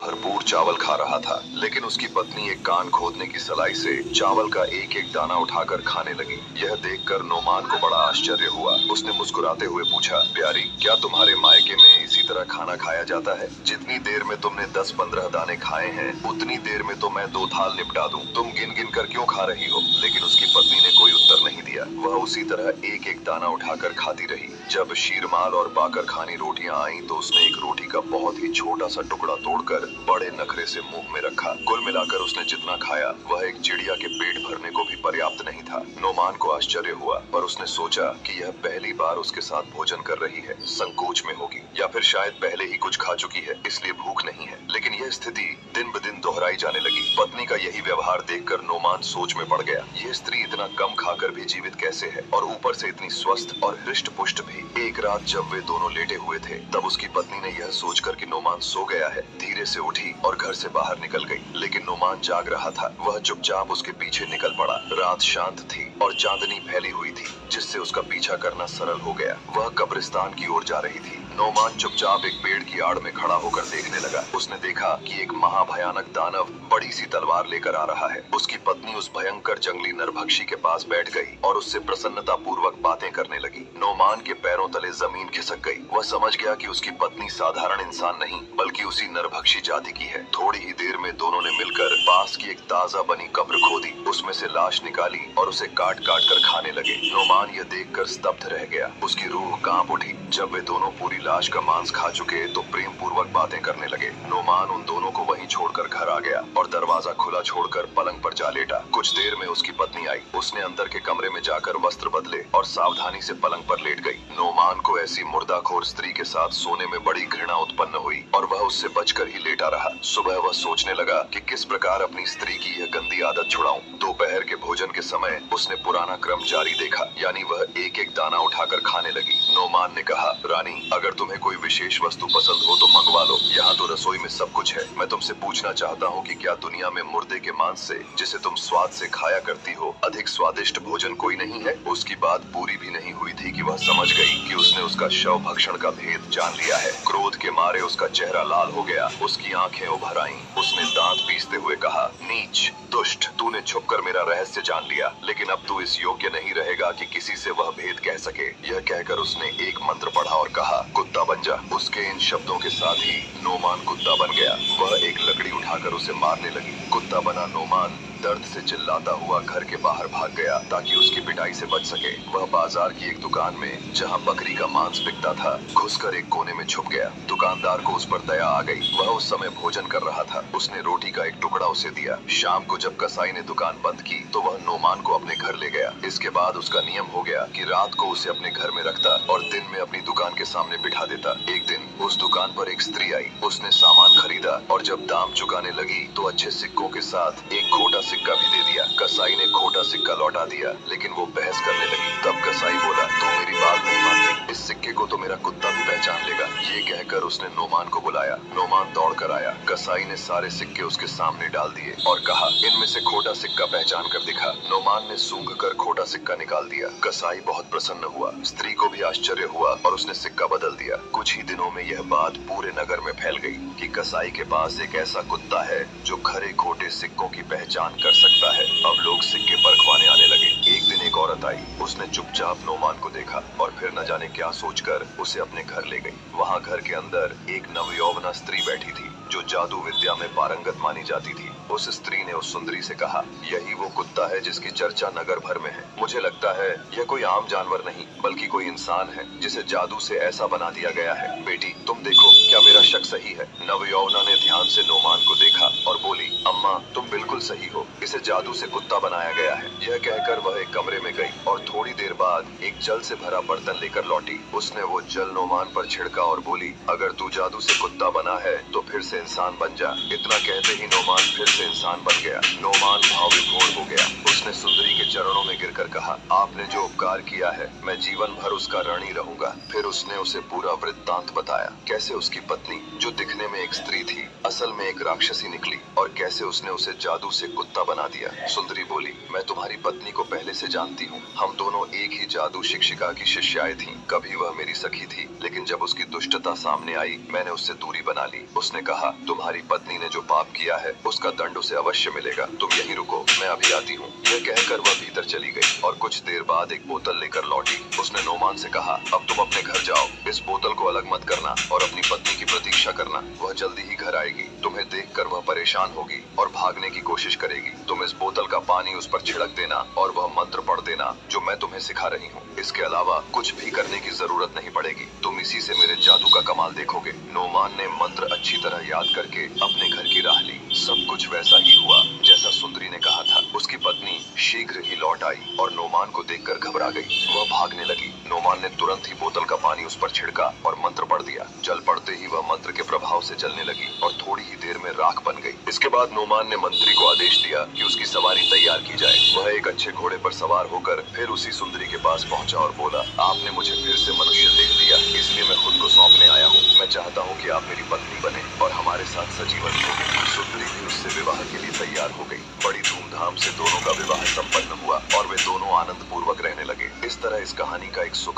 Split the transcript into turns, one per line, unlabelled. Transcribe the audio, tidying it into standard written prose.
भरपूर चावल खा रहा था, लेकिन उसकी पत्नी एक कान खोदने की सलाई से चावल का एक एक दाना उठाकर खाने लगी। यह देखकर नोमान को बड़ा आश्चर्य हुआ। उसने मुस्कुराते हुए पूछा, प्यारी, क्या तुम्हारे मायके में इसी तरह खाना खाया जाता है? जितनी देर में तुमने 10-15 दाने खाए हैं, उतनी देर में तो मैं 2 थाल निपटा दूं। तुम गिन गिन कर क्यों खा रही हो? लेकिन उसकी पत्नी ने कोई उत्तर नहीं दिया। वह उसी तरह एक एक दाना उठाकर खाती रही। जब शीरमाल और बाकर खानी रोटियां आईं, तो उसने एक रोटी का बहुत ही छोटा सा टुकड़ा तोड़कर बड़े नखरे से मुंह में रखा। कुल मिलाकर उसने जितना खाया वह एक चिड़िया के पेट भरने को भी पर्याप्त नहीं था। नोमान को आश्चर्य हुआ, पर उसने सोचा कि यह पहली बार उसके साथ भोजन कर रही है, संकोच में होगी, या फिर शायद पहले ही कुछ खा चुकी है, इसलिए भूख नहीं है। लेकिन यह स्थिति दिन ब दिन दोहराई जाने लगी। पत्नी का यही व्यवहार देखकर नोमान सोच में पड़ गया। यह स्त्री इतना कम खाकर भी जीवित कैसे है, और ऊपर से इतनी स्वस्थ और हृष्ट पुष्ट भी। एक रात जब वे दोनों लेटे हुए थे, तब उसकी पत्नी ने यह सोचकर कि नोमान सो गया है, धीरे से उठी और घर से बाहर निकल गई। लेकिन नोमान जाग रहा था। वह चुपचाप उसके पीछे निकल पड़ा। रात शांत थी और चांदनी फैली हुई थी, जिससे उसका पीछा करना सरल हो गया। वह कब्रिस्तान की ओर जा रही थी। नोमान चुपचाप एक पेड़ की आड़ में खड़ा होकर देखने लगा। उसने देखा कि एक महाभयानक दानव बड़ी सी तलवार लेकर आ रहा है। उसकी पत्नी उस भयंकर जंगली नरभक्षी के पास बैठ गई और उससे प्रसन्नता पूर्वक बातें करने लगी। नोमान के पैरों तले जमीन खिसक गई। वह समझ गया कि उसकी पत्नी साधारण इंसान नहीं, बल्कि उसी नरभक्षी जाति की है। थोड़ी ही देर में दोनों ने मिलकर पास की एक ताजा बनी कब्र खोदी, उसमें से लाश निकाली और उसे काट काट कर खाने लगे। नोमान यह देखकर स्तब्ध रह गया। उसकी रूह कांप उठी। जब वे दोनों पूरी लाश का मांस खा चुके, तो प्रेम पूर्वक बातें करने लगे। नोमान उन दोनों को वहीं छोड़कर घर आ गया और दरवाजा खुला छोड़कर पलंग पर जा लेटा। कुछ देर में उसकी पत्नी आई। उसने अंदर के कमरे में जाकर वस्त्र बदले और सावधानी से पलंग पर लेट गई। नोमान को ऐसी मुर्दाखोर स्त्री के साथ सोने में बड़ी घृणा उत्पन्न हुई और वह उससे बचकर ही लेटा रहा। सुबह वह सोचने लगा कि किस प्रकार अपनी स्त्री की यह गंदी आदत छुड़ाऊं। दोपहर के भोजन के समय उसने पुराना क्रम जारी देखा, यानी वह एक एक दाना उठाकर खाने लगी। नोमान ने कहा, रानी, अगर तुम्हें कोई विशेष वस्तु पसंद हो तो मंगवा लो। यहाँ तो रसोई में सब कुछ है। मैं तुमसे पूछना चाहता हूँ कि क्या दुनिया में मुर्दे के मांस से, जिसे तुम स्वाद से खाया करती हो, अधिक स्वादिष्ट भोजन कोई नहीं है? उसकी बात पूरी भी नहीं हुई थी कि वह समझ गई कि उसने उसका शव भक्षण का भेद जान लिया है। क्रोध के मारे उसका चेहरा लाल हो गया। उसकी आंखें उभर आईं। उसने दांत पीसते हुए कहा, नीच, दुष्ट, तूने छुपकर मेरा रहस्य जान लिया, लेकिन अब तू इस योग्य नहीं रहेगा कि किसी से वह भेद कह सके। यह कहकर उसने एक मंत्र पढ़ा और कहा, कुत्ता बन जा। उसके इन शब्दों के साथ ही नोमान कुत्ता बन गया। वह एक लकड़ी उठाकर उसे मारने लगी। कुत्ता बना नोमान दर्द से चिल्लाता हुआ घर के बाहर भाग गया, ताकि उसकी पिटाई से बच सके। वह बाजार की एक दुकान में, जहां बकरी का मांस बिकता था, घुसकर एक कोने में छुप गया। दुकानदार को उस पर दया आ गई। वह उस समय भोजन कर रहा था। उसने रोटी का एक टुकड़ा उसे दिया। शाम को जब कसाई ने दुकान बंद की, तो वह नोमान को अपने घर ले गया। इसके बाद उसका नियम हो गया कि रात को उसे अपने घर में रखता और दिन में अपनी दुकान के सामने बिठा देता। एक दिन उस दुकान पर एक स्त्री आई। उसने सामान खरीदा और जब दाम चुकाने लगी, तो अच्छे सिक्कों के साथ एक खोटा सिक्का भी दे दिया। कसाई ने खोटा सिक्का लौटा दिया, लेकिन वो बहस करने लगी। तब कसाई बोला, तू मेरी बात नहीं मानती, इस सिक्के को तो मेरा कुत्ता भी पहचान लेगा। ये कहकर उसने नोमान को बुलाया। नोमान दौड़ कर आया। कसाई ने सारे सिक्के उसके सामने डाल दिए और कहा, इनमें से खोटा सिक्का पहचान कर दिखा। नोमान ने सूंघ कर खोटा सिक्का निकाल दिया। कसाई बहुत प्रसन्न हुआ। स्त्री को भी आश्चर्य हुआ और उसने सिक्का बदल दिया। कुछ ही दिनों में यह बात पूरे नगर में फैल गई कि कसाई के पास एक ऐसा कुत्ता है जो खरे खोटे सिक्कों की पहचान कर सकता है। अब लोग सिक्के परखवाने आने लगे। एक दिन एक औरत आई। उसने चुपचाप नोमान को देखा और फिर न जाने क्या सोचकर उसे अपने घर ले गई। वहाँ घर के अंदर एक नवयौवना स्त्री बैठी थी, जो जादू विद्या में पारंगत मानी जाती थी। उस स्त्री ने उस सुंदरी से कहा, यही वो कुत्ता है जिसकी चर्चा नगर भर में है। मुझे लगता है यह कोई आम जानवर नहीं, बल्कि कोई इंसान है, जिसे जादू से ऐसा बना दिया गया है। बेटी, तुम देखो, क्या मेरा शक सही है? नवयौवना ने ध्यान से नोमान को देखा और बोली, अम्मा, तुम बिल्कुल सही हो, इसे जादू से कुत्ता बनाया गया है। यह कहकर वह एक कमरे में गई और थोड़ी देर बाद एक जल से भरा बर्तन लेकर लौटी। उसने वो जल नोमान पर छिड़का और बोली, अगर तू जादू से कुत्ता बना है, तो फिर से इंसान बन जा। इतना कहते ही नोमान फिर से इंसान बन गया। नोमान भाव विभोर हो गया। उसने सुंदरी के चरणों में गिरकर कहा, आपने जो उपकार किया है, मैं जीवन भर उसका ऋणी रहूंगा। फिर उसने उसे पूरा वृत्तांत बताया, कैसे उसकी पत्नी, जो दिखने में एक स्त्री थी, असल में एक राक्षसी निकली, और कैसे उसने उसे जादू से कुत्ता बना दिया। सुंदरी बोली, मैं तुम्हारी पत्नी को पहले से जानती हूँ। हम दोनों एक ही जादू शिक्षिका की शिष्याएं थीं। कभी वह मेरी सखी थी, लेकिन जब उसकी दुष्टता सामने आई, मैंने उससे दूरी बना ली। उसने कहा, तुम्हारी पत्नी ने जो पाप किया है उसका दंड उसे अवश्य मिलेगा। तुम यहीं रुको, मैं अभी आती हूँ। यह कहकर वह भीतर चली गई और कुछ देर बाद एक बोतल लेकर लौटी। उसने नोमान से कहा, अब तुम अपने घर जाओ, इस बोतल को अलग मत करना और अपनी पत्नी की प्रतीक्षा करना। वह जल्दी ही घर आएगी। तुम्हें देखकर वह परेशान होगी और भागने की कोशिश करेगी। तुम इस बोतल का पानी उस पर छिड़क देना और वह मंत्र पढ़ देना जो मैं तुम्हें सिखा रही हूँ। इसके अलावा कुछ भी करने की जरूरत नहीं पड़ेगी। तुम इसी से मेरे जादू का कमाल देखोगे। नोमान ने मंत्र अच्छी तरह याद करके अपने घर की राह ली। सब कुछ वैसा ही हुआ जैसा सुंदरी ने कहा था। उसकी पत्नी शीघ्र ही लौट आई और नोमान को देखकर घबरा गई। वह भागने लगी। नोमान ने तुरंत ही बोतल का पानी उस पर छिड़का और मंत्र पढ़ दिया। जल पड़ते ही वह मंत्र के प्रभाव से जलने लगी और थोड़ी ही देर में राख बन गई। इसके बाद नोमान ने मंत्री को आदेश दिया कि उसकी सवारी तैयार की जाए। वह एक अच्छे घोड़े पर सवार होकर फिर उसी सुंदरी के पास पहुंचा और बोला, आपने मुझे फिर से मनुष्य देख लिया, इसलिए मैं खुद को सौंपने आया हूँ। मैं चाहता हूँ कि आप मेरी पत्नी बने और हमारे साथ सजीवन जिएं। सुंदरी भी उससे विवाह के लिए तैयार हो गई। बड़ी धूमधाम से दोनों का विवाह संपन्न हुआ और वे दोनों आनंद पूर्वक रहने लगे। इस तरह इस कहानी का एक सुख